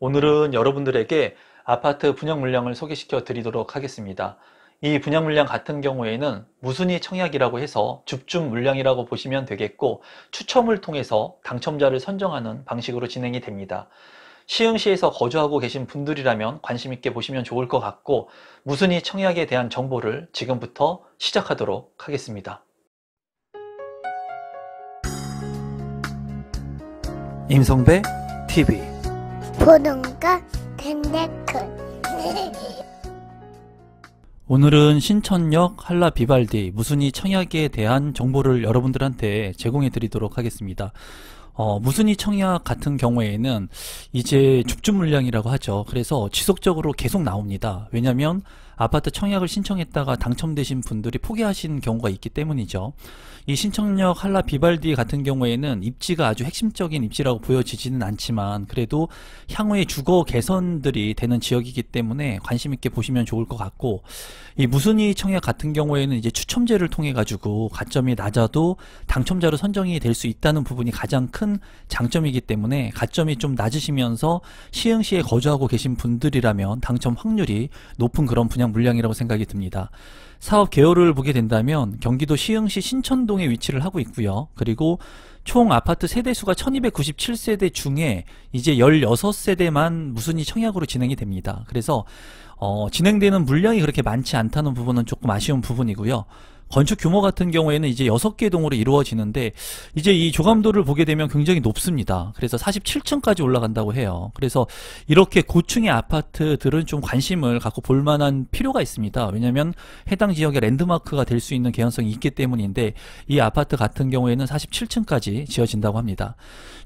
오늘은 여러분들에게 아파트 분양 물량을 소개시켜 드리도록 하겠습니다. 이 분양 물량 같은 경우에는 무순위 청약이라고 해서 줍줍 물량이라고 보시면 되겠고, 추첨을 통해서 당첨자를 선정하는 방식으로 진행이 됩니다. 시흥시에서 거주하고 계신 분들이라면 관심 있게 보시면 좋을 것 같고, 무순위 청약에 대한 정보를 지금부터 시작하도록 하겠습니다. 임성배 TV 보동과 텐데크. 오늘은 신천역 한라 비발디 무순위 청약에 대한 정보를 여러분들한테 제공해 드리도록 하겠습니다. 무순위 청약 같은 경우에는 이제 줍줍 물량이라고 하죠. 그래서 지속적으로 계속 나옵니다. 왜냐하면 아파트 청약을 신청했다가 당첨되신 분들이 포기하신 경우가 있기 때문이죠. 이 신천역 한라 비발디 같은 경우에는 입지가 아주 핵심적인 입지라고 보여지지는 않지만 그래도 향후에 주거 개선들이 되는 지역이기 때문에 관심 있게 보시면 좋을 것 같고, 이 무순위 청약 같은 경우에는 이제 추첨제를 통해 가지고 가점이 낮아도 당첨자로 선정이 될 수 있다는 부분이 가장 큰 장점이기 때문에 가점이 좀 낮으시면서 시흥시에 거주하고 계신 분들이라면 당첨 확률이 높은 그런 분양 물량이라고 생각이 듭니다. 사업 개요를 보게 된다면 경기도 시흥시 신천동에 위치를 하고 있고요. 그리고 총 아파트 세대수가 1297세대 중에 이제 16세대만 무순위 청약으로 진행이 됩니다. 그래서 진행되는 물량이 그렇게 많지 않다는 부분은 조금 아쉬운 부분이고요. 건축 규모 같은 경우에는 이제 6개 동으로 이루어지는데 이제 이 조감도를 보게 되면 굉장히 높습니다. 그래서 47층까지 올라간다고 해요. 그래서 이렇게 고층의 아파트들은 좀 관심을 갖고 볼 만한 필요가 있습니다. 왜냐하면 해당 지역의 랜드마크가 될 수 있는 개연성이 있기 때문인데, 이 아파트 같은 경우에는 47층까지 지어진다고 합니다.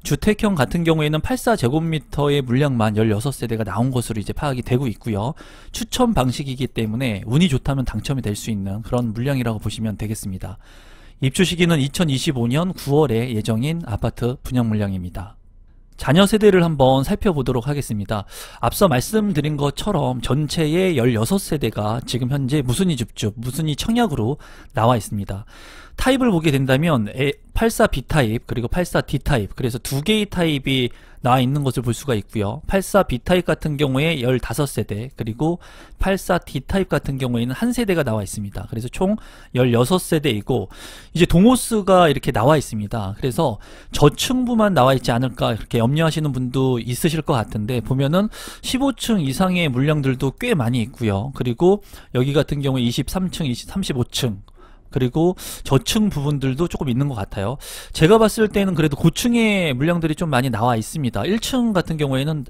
주택형 같은 경우에는 84제곱미터의 물량만 16세대가 나온 것으로 이제 파악이 되고 있고요. 추첨 방식이기 때문에 운이 좋다면 당첨이 될 수 있는 그런 물량이라고 보시면 되겠습니다. 입주 시기는 2025년 9월에 예정인 아파트 분양 물량입니다. 자녀 세대를 한번 살펴보도록 하겠습니다. 앞서 말씀드린 것처럼 전체의 16세대가 지금 현재 무순위 줍줍, 무순위 청약으로 나와 있습니다. 타입을 보게 된다면 84B 타입 그리고 84D 타입, 그래서 두 개의 타입이 나와 있는 것을 볼 수가 있고요. 84B 타입 같은 경우에 15세대, 그리고 84D 타입 같은 경우에는 한 세대가 나와 있습니다. 그래서 총 16세대이고 이제 동호수가 이렇게 나와 있습니다. 그래서 저층부만 나와 있지 않을까 이렇게 염려하시는 분도 있으실 것 같은데, 보면은 15층 이상의 물량들도 꽤 많이 있고요. 그리고 여기 같은 경우에 23층, 35층 그리고 저층 부분들도 조금 있는 것 같아요. 제가 봤을 때는 그래도 고층의 물량들이 좀 많이 나와 있습니다. 1층 같은 경우에는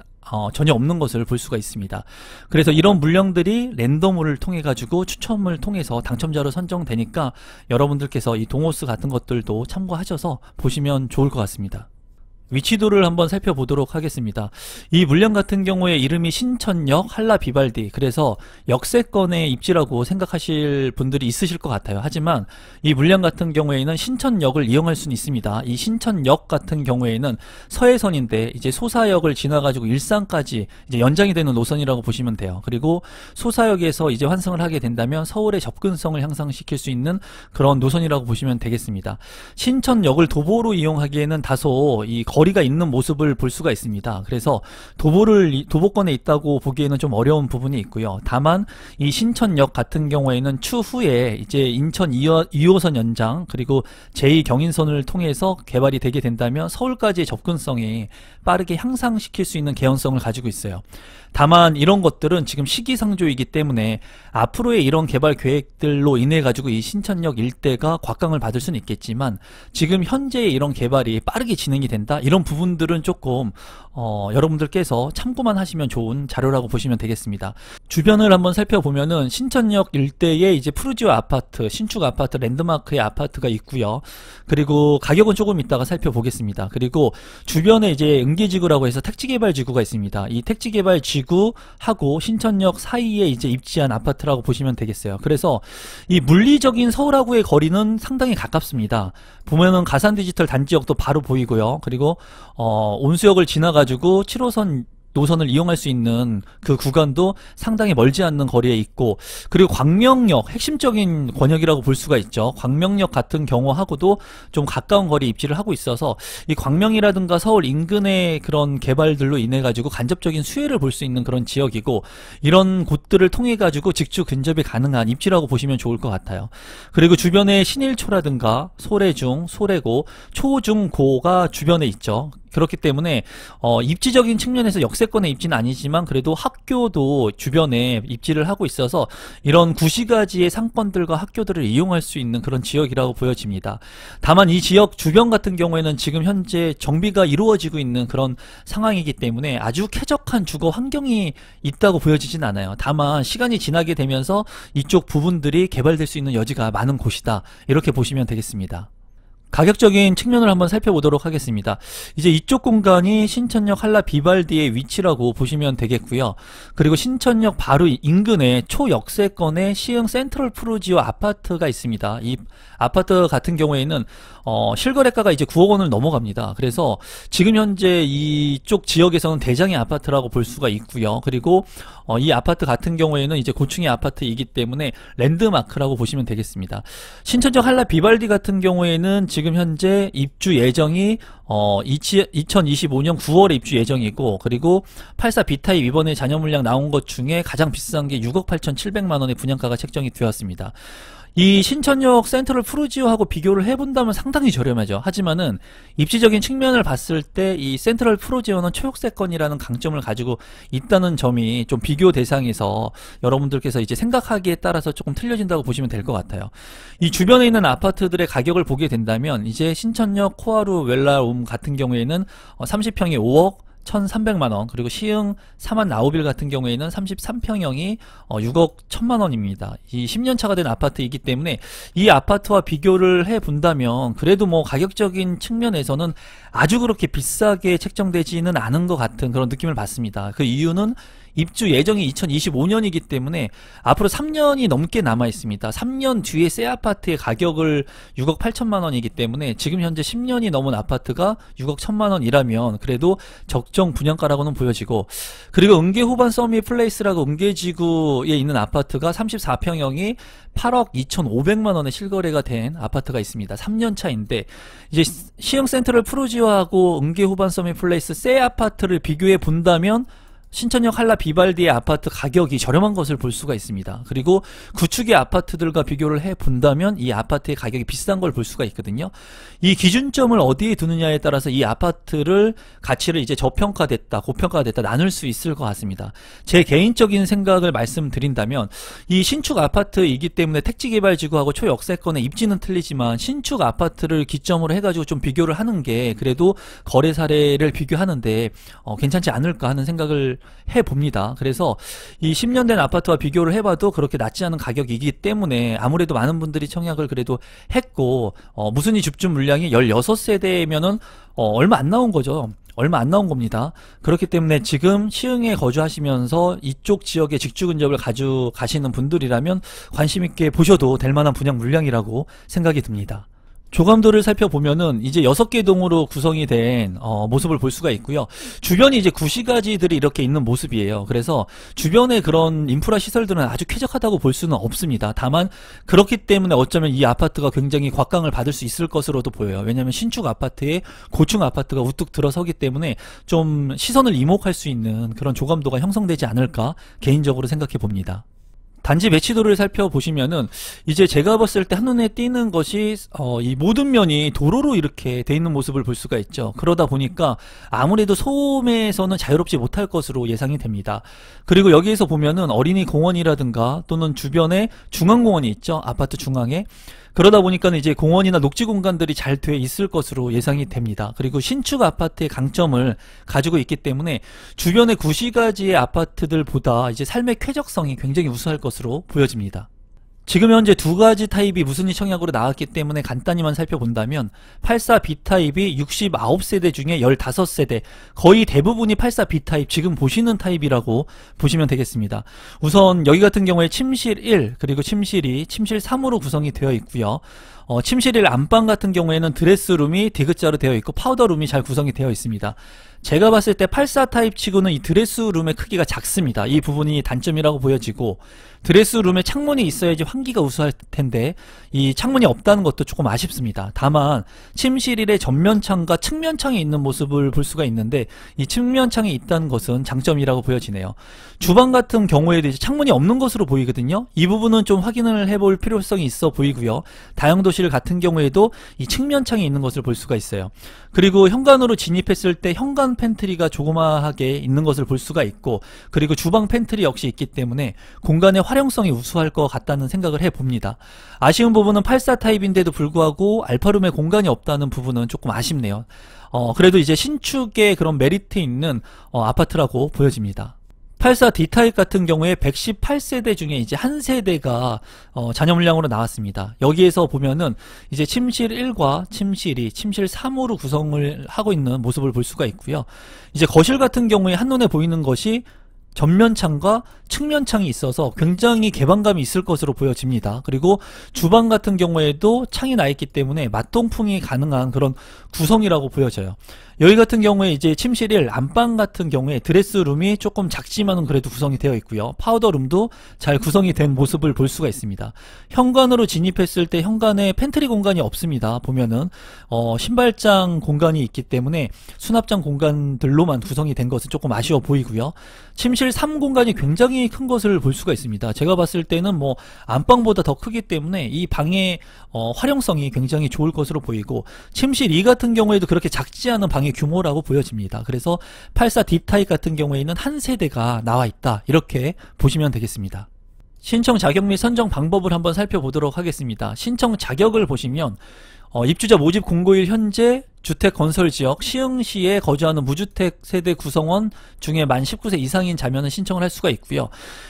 전혀 없는 것을 볼 수가 있습니다. 그래서 이런 물량들이 랜덤을 통해 가지고 추첨을 통해서 당첨자로 선정되니까 여러분들께서 이 동호수 같은 것들도 참고하셔서 보시면 좋을 것 같습니다. 위치도를 한번 살펴보도록 하겠습니다. 이 물량 같은 경우에 이름이 신천역 한라 비발디, 그래서 역세권의 입지라고 생각하실 분들이 있으실 것 같아요. 하지만 이 물량 같은 경우에는 신천역을 이용할 수는 있습니다. 이 신천역 같은 경우에는 서해선인데 이제 소사역을 지나가지고 일산까지 이제 연장이 되는 노선이라고 보시면 돼요. 그리고 소사역에서 이제 환승을 하게 된다면 서울의 접근성을 향상시킬 수 있는 그런 노선이라고 보시면 되겠습니다. 신천역을 도보로 이용하기에는 다소 이 거리가 있는 모습을 볼 수가 있습니다. 그래서 도보권에 있다고 보기에는 좀 어려운 부분이 있고요. 다만 이 신천역 같은 경우에는 추후에 이제 인천 2호선 연장 그리고 제2경인선을 통해서 개발이 되게 된다면 서울까지의 접근성이 빠르게 향상시킬 수 있는 개연성을 가지고 있어요. 다만 이런 것들은 지금 시기상조이기 때문에 앞으로의 이런 개발 계획들로 인해 가지고 이 신천역 일대가 곽강을 받을 수는 있겠지만, 지금 현재의 이런 개발이 빠르게 진행이 된다, 이런 부분들은 조금 여러분들께서 참고만 하시면 좋은 자료라고 보시면 되겠습니다. 주변을 한번 살펴보면은 신천역 일대에 이제 푸르지오 아파트, 신축 아파트, 랜드마크의 아파트가 있고요. 그리고 가격은 조금 이따가 살펴보겠습니다. 그리고 주변에 이제 응계지구라고 해서 택지개발지구가 있습니다. 이 택지개발지구하고 신천역 사이에 이제 입지한 아파트라고 보시면 되겠어요. 그래서 이 물리적인 서울하고의 거리는 상당히 가깝습니다. 보면은 가산디지털 단지역도 바로 보이고요. 그리고 온수역을 지나가지고 7호선 노선을 이용할 수 있는 그 구간도 상당히 멀지 않는 거리에 있고, 그리고 광명역, 핵심적인 권역이라고 볼 수가 있죠. 광명역 같은 경우하고도 좀 가까운 거리에 입지를 하고 있어서 이 광명이라든가 서울 인근의 그런 개발들로 인해 가지고 간접적인 수혜를 볼 수 있는 그런 지역이고, 이런 곳들을 통해 가지고 직주 근접이 가능한 입지라고 보시면 좋을 것 같아요. 그리고 주변에 신일초라든가 소래중, 소래고, 초중고가 주변에 있죠. 그렇기 때문에 입지적인 측면에서 역세권의 입지는 아니지만 그래도 학교도 주변에 입지를 하고 있어서 이런 구시가지의 상권들과 학교들을 이용할 수 있는 그런 지역이라고 보여집니다. 다만 이 지역 주변 같은 경우에는 지금 현재 정비가 이루어지고 있는 그런 상황이기 때문에 아주 쾌적한 주거 환경이 있다고 보여지진 않아요. 다만 시간이 지나게 되면서 이쪽 부분들이 개발될 수 있는 여지가 많은 곳이다, 이렇게 보시면 되겠습니다. 가격적인 측면을 한번 살펴보도록 하겠습니다. 이제 이쪽 공간이 신천역 한라 비발디의 위치라고 보시면 되겠고요. 그리고 신천역 바로 인근에 초역세권의 시흥 센트럴 프루지오 아파트가 있습니다. 이 아파트 같은 경우에는 실거래가가 이제 9억 원을 넘어갑니다. 그래서 지금 현재 이쪽 지역에서는 대장의 아파트라고 볼 수가 있고요. 그리고 이 아파트 같은 경우에는 이제 고층의 아파트이기 때문에 랜드마크라고 보시면 되겠습니다. 신천역 한라 비발디 같은 경우에는 지금 현재 입주 예정이 2025년 9월에 입주 예정이고, 그리고 84 B타입 이번에 잔여 물량 나온 것 중에 가장 비싼 게 6억 8,700만 원의 분양가가 책정이 되었습니다. 이 신천역 센트럴 프루지오하고 비교를 해본다면 상당히 저렴하죠. 하지만은 입지적인 측면을 봤을 때 이 센트럴 프루지오는 초역세권이라는 강점을 가지고 있다는 점이 좀 비교 대상에서 여러분들께서 이제 생각하기에 따라서 조금 틀려진다고 보시면 될 것 같아요. 이 주변에 있는 아파트들의 가격을 보게 된다면 이제 신천역 코하루 웰라움 같은 경우에는 30평이 5억 1,300만원, 그리고 시흥 사만 나우빌 같은 경우에는 33평형이 6억 1,000만원입니다. 이 10년차가 된 아파트이기 때문에 이 아파트와 비교를 해본다면 그래도 뭐 가격적인 측면에서는 아주 그렇게 비싸게 책정되지는 않은 것 같은 그런 느낌을 받습니다. 그 이유는 입주 예정이 2025년이기 때문에 앞으로 3년이 넘게 남아 있습니다. 3년 뒤에 새 아파트의 가격을 6억 8천만 원이기 때문에 지금 현재 10년이 넘은 아파트가 6억 1천만 원이라면 그래도 적정 분양가라고는 보여지고, 그리고 은계 후반 서밋 플레이스라고 은계지구에 있는 아파트가 34평형이 8억 2,500만 원에 실거래가 된 아파트가 있습니다. 3년 차인데 이제 시흥 센트럴 프루지오하고 은계 후반 서밋 플레이스 새 아파트를 비교해 본다면 신천역 한라 비발디의 아파트 가격이 저렴한 것을 볼 수가 있습니다. 그리고 구축의 아파트들과 비교를 해본다면 이 아파트의 가격이 비싼 걸 볼 수가 있거든요. 이 기준점을 어디에 두느냐에 따라서 이 아파트를 가치를 이제 저평가됐다, 고평가됐다 나눌 수 있을 것 같습니다. 제 개인적인 생각을 말씀드린다면 이 신축 아파트이기 때문에 택지개발지구하고 초역세권의 입지는 틀리지만 신축 아파트를 기점으로 해가지고 좀 비교를 하는 게 그래도 거래 사례를 비교하는데 괜찮지 않을까 하는 생각을 해봅니다. 그래서 이 10년 된 아파트와 비교를 해봐도 그렇게 낮지 않은 가격이기 때문에 아무래도 많은 분들이 청약을 그래도 했고, 무순위 줍줍 물량이 16세대면은 얼마 안 나온 거죠. 얼마 안 나온 겁니다. 그렇기 때문에 지금 시흥에 거주하시면서 이쪽 지역에 직주 근접을 가져가시는 분들이라면 관심 있게 보셔도 될 만한 분양 물량이라고 생각이 듭니다. 조감도를 살펴보면은 이제 6개 동으로 구성이 된 모습을 볼 수가 있고요. 주변이 이제 구시가지들이 이렇게 있는 모습이에요. 그래서 주변의 그런 인프라 시설들은 아주 쾌적하다고 볼 수는 없습니다. 다만 그렇기 때문에 어쩌면 이 아파트가 굉장히 곽강을 받을 수 있을 것으로도 보여요. 왜냐하면 신축 아파트에 고층 아파트가 우뚝 들어서기 때문에 좀 시선을 이목할 수 있는 그런 조감도가 형성되지 않을까 개인적으로 생각해 봅니다. 단지 매치도를 살펴보시면은 이제 제가 봤을 때 한눈에 띄는 것이 이 모든 면이 도로로 이렇게 돼 있는 모습을 볼 수가 있죠. 그러다 보니까 아무래도 소음에서는 자유롭지 못할 것으로 예상이 됩니다. 그리고 여기에서 보면은 어린이 공원이라든가 또는 주변에 중앙공원이 있죠. 아파트 중앙에. 그러다 보니까 이제 공원이나 녹지 공간들이 잘 돼 있을 것으로 예상이 됩니다. 그리고 신축 아파트의 강점을 가지고 있기 때문에 주변의 구시가지의 아파트들보다 이제 삶의 쾌적성이 굉장히 우수할 것으로 보여집니다. 지금 현재 두 가지 타입이 무순위 청약으로 나왔기 때문에 간단히만 살펴본다면 84 B타입이 69세대 중에 15세대, 거의 대부분이 84 B타입, 지금 보시는 타입이라고 보시면 되겠습니다. 우선 여기 같은 경우에 침실 1, 그리고 침실 2, 침실 3으로 구성이 되어 있고요. 침실 1 안방 같은 경우에는 드레스룸이 디귿자로 되어 있고 파우더룸이 잘 구성이 되어 있습니다. 제가 봤을 때 84 타입 치고는 이 드레스룸의 크기가 작습니다. 이 부분이 단점이라고 보여지고, 드레스룸에 창문이 있어야지 환기가 우수할 텐데 이 창문이 없다는 것도 조금 아쉽습니다. 다만 침실 1의 전면창과 측면창이 있는 모습을 볼 수가 있는데 이 측면창이 있다는 것은 장점이라고 보여지네요. 주방 같은 경우에도 이제 창문이 없는 것으로 보이거든요. 이 부분은 좀 확인을 해볼 필요성이 있어 보이고요. 다용도실 같은 경우에도 이 측면창이 있는 것을 볼 수가 있어요. 그리고 현관으로 진입했을 때 현관 팬트리가 조그마하게 있는 것을 볼 수가 있고, 그리고 주방 팬트리 역시 있기 때문에 공간의 활용성이 우수할 것 같다는 생각을 해봅니다. 아쉬운 부분은 84 타입인데도 불구하고 알파룸에 공간이 없다는 부분은 조금 아쉽네요. 그래도 이제 신축의 그런 메리트 있는 아파트라고 보여집니다. 84 D타입 같은 경우에 118세대 중에 이제 한 세대가 잔여 물량으로 나왔습니다. 여기에서 보면은 이제 침실 1과 침실 2, 침실 3으로 구성을 하고 있는 모습을 볼 수가 있고요. 이제 거실 같은 경우에 한눈에 보이는 것이 전면창과 측면창이 있어서 굉장히 개방감이 있을 것으로 보여집니다. 그리고 주방 같은 경우에도 창이 나 있기 때문에 맞동풍이 가능한 그런 구성이라고 보여져요. 여기 같은 경우에 이제 침실 1 안방 같은 경우에 드레스룸이 조금 작지만은 그래도 구성이 되어 있고요. 파우더룸도 잘 구성이 된 모습을 볼 수가 있습니다. 현관으로 진입했을 때 현관에 팬트리 공간이 없습니다. 보면은 신발장 공간이 있기 때문에 수납장 공간들로만 구성이 된 것은 조금 아쉬워 보이고요. 침실 3 공간이 굉장히 큰 것을 볼 수가 있습니다. 제가 봤을 때는 뭐 안방보다 더 크기 때문에 이 방의 활용성이 굉장히 좋을 것으로 보이고, 침실 2 같은 경우에도 그렇게 작지 않은 방의 규모라고 보여집니다. 그래서 84 D타입 같은 경우에는 한 세대가 나와 있다, 이렇게 보시면 되겠습니다. 신청 자격 및 선정 방법을 한번 살펴보도록 하겠습니다. 신청 자격을 보시면 입주자 모집 공고일 현재 주택 건설 지역 시흥시에 거주하는 무주택 세대 구성원 중에 만 19세 이상인 자면은 신청을 할 수가 있고요.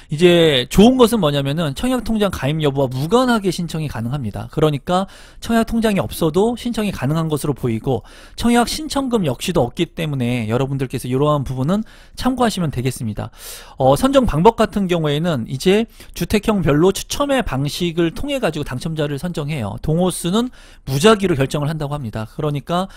이제 좋은 것은 뭐냐면은 청약통장 가입 여부와 무관하게 신청이 가능합니다. 그러니까 청약통장이 없어도 신청이 가능한 것으로 보이고, 청약 신청금 역시도 없기 때문에 여러분들께서 이러한 부분은 참고하시면 되겠습니다. 선정 방법 같은 경우에는 이제 주택형별로 추첨의 방식을 통해 가지고 당첨자를 선정해요. 동호수는 무작위로 결정을 한다고 합니다. 그러니까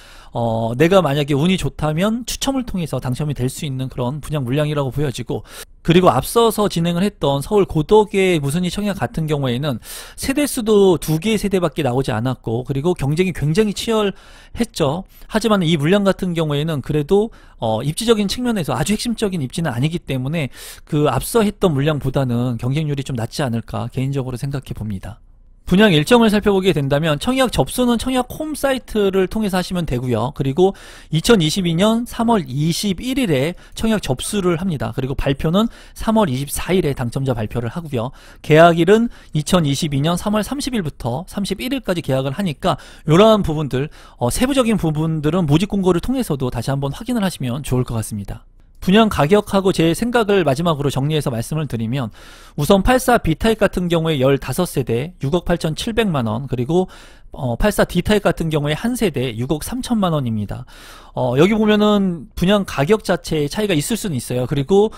내가 만약에 운이 좋다면 추첨을 통해서 당첨이 될 수 있는 그런 분양 물량이라고 보여지고, 그리고 앞서서 진행을 했던 서울 고덕의 무순위 청약 같은 경우에는 세대수도 2개의 세대밖에 나오지 않았고, 그리고 경쟁이 굉장히 치열했죠. 하지만 이 물량 같은 경우에는 그래도 입지적인 측면에서 아주 핵심적인 입지는 아니기 때문에 그 앞서 했던 물량보다는 경쟁률이 좀 낮지 않을까 개인적으로 생각해 봅니다. 분양 일정을 살펴보게 된다면 청약 접수는 청약 홈사이트를 통해서 하시면 되고요. 그리고 2022년 3월 21일에 청약 접수를 합니다. 그리고 발표는 3월 24일에 당첨자 발표를 하고요. 계약일은 2022년 3월 30일부터 31일까지 계약을 하니까 이러한 부분들, 세부적인 부분들은 모집 공고를 통해서도 다시 한번 확인을 하시면 좋을 것 같습니다. 분양 가격하고 제 생각을 마지막으로 정리해서 말씀을 드리면, 우선 84 B타입 같은 경우에 15세대 6억 8,700만원, 그리고 84 D타입 같은 경우에 한 세대 6억 3천만원입니다. 여기 보면은 분양 가격 자체에 차이가 있을 수는 있어요. 그리고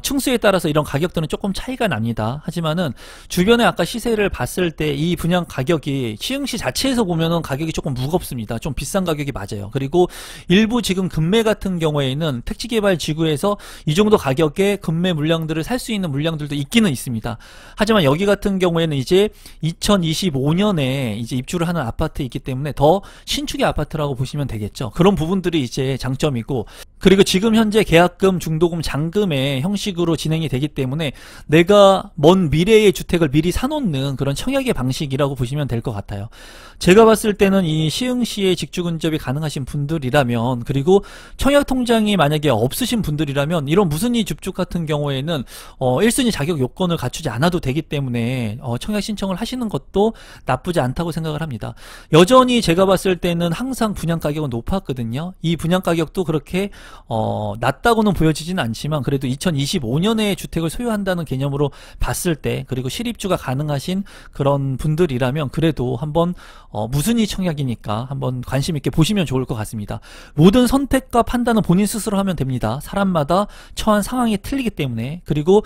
층수에 따라서 이런 가격들은 조금 차이가 납니다. 하지만은 주변에 아까 시세를 봤을 때 이 분양 가격이 시흥시 자체에서 보면은 가격이 조금 무겁습니다. 좀 비싼 가격이 맞아요. 그리고 일부 지금 금매 같은 경우에는 택지개발지구에서 이 정도 가격에 금매 물량들을 살 수 있는 물량들도 있기는 있습니다. 하지만 여기 같은 경우에는 이제 2025년에 이제 입주를 하는 아파트 있기 때문에 더 신축의 아파트라고 보시면 되겠죠. 그런 부분들이 이제 장점이고, 그리고 지금 현재 계약금, 중도금, 잔금의 형식으로 진행이 되기 때문에 내가 먼 미래의 주택을 미리 사놓는 그런 청약의 방식이라고 보시면 될 것 같아요. 제가 봤을 때는 이 시흥시에 직주 근접이 가능하신 분들이라면, 그리고 청약통장이 만약에 없으신 분들이라면 이런 무순위 줍죽 같은 경우에는 1순위 자격 요건을 갖추지 않아도 되기 때문에 청약 신청을 하시는 것도 나쁘지 않다고 생각을 합니다. 여전히 제가 봤을 때는 항상 분양 가격은 높았거든요. 이 분양 가격도 그렇게 낮다고는 보여지진 않지만 그래도 2025년에 주택을 소유한다는 개념으로 봤을 때, 그리고 실입주가 가능하신 그런 분들이라면 그래도 한번 무순위 청약이니까 한번 관심 있게 보시면 좋을 것 같습니다. 모든 선택과 판단은 본인 스스로 하면 됩니다. 사람마다 처한 상황이 틀리기 때문에. 그리고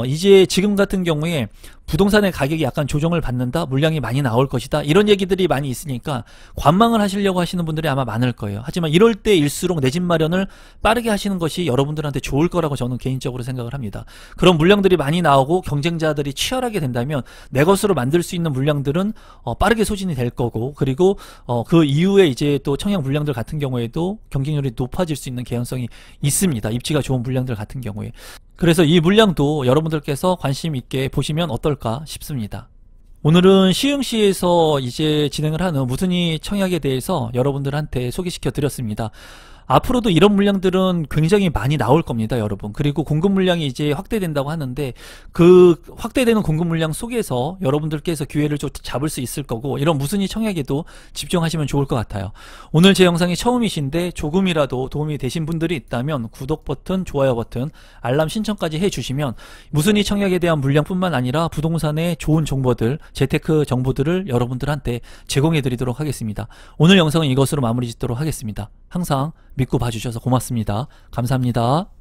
이제 지금 같은 경우에 부동산의 가격이 약간 조정을 받는다, 물량이 많이 나올 것이다, 이런 얘기들이 많이 있으니까 관망을 하시려고 하시는 분들이 아마 많을 거예요. 하지만 이럴 때일수록 내 집 마련을 빠르게 하시는 것이 여러분들한테 좋을 거라고 저는 개인적으로 생각을 합니다. 그런 물량들이 많이 나오고 경쟁자들이 치열하게 된다면 내 것으로 만들 수 있는 물량들은 빠르게 소진이 될 거고, 그리고 그 이후에 이제 또 청약 물량들 같은 경우에도 경쟁률이 높아질 수 있는 개연성이 있습니다. 입지가 좋은 물량들 같은 경우에. 그래서 이 물량도 여러분들께서 관심 있게 보시면 어떨까 싶습니다. 오늘은 시흥시에서 이제 진행을 하는 무순위 청약에 대해서 여러분들한테 소개시켜 드렸습니다. 앞으로도 이런 물량들은 굉장히 많이 나올 겁니다, 여러분. 그리고 공급 물량이 이제 확대된다고 하는데 그 확대되는 공급 물량 속에서 여러분들께서 기회를 좀 잡을 수 있을 거고, 이런 무순위 청약에도 집중하시면 좋을 것 같아요. 오늘 제 영상이 처음이신데 조금이라도 도움이 되신 분들이 있다면 구독 버튼, 좋아요 버튼, 알람 신청까지 해주시면 무순위 청약에 대한 물량뿐만 아니라 부동산의 좋은 정보들, 재테크 정보들을 여러분들한테 제공해 드리도록 하겠습니다. 오늘 영상은 이것으로 마무리 짓도록 하겠습니다. 항상 믿고 봐주셔서 고맙습니다. 감사합니다.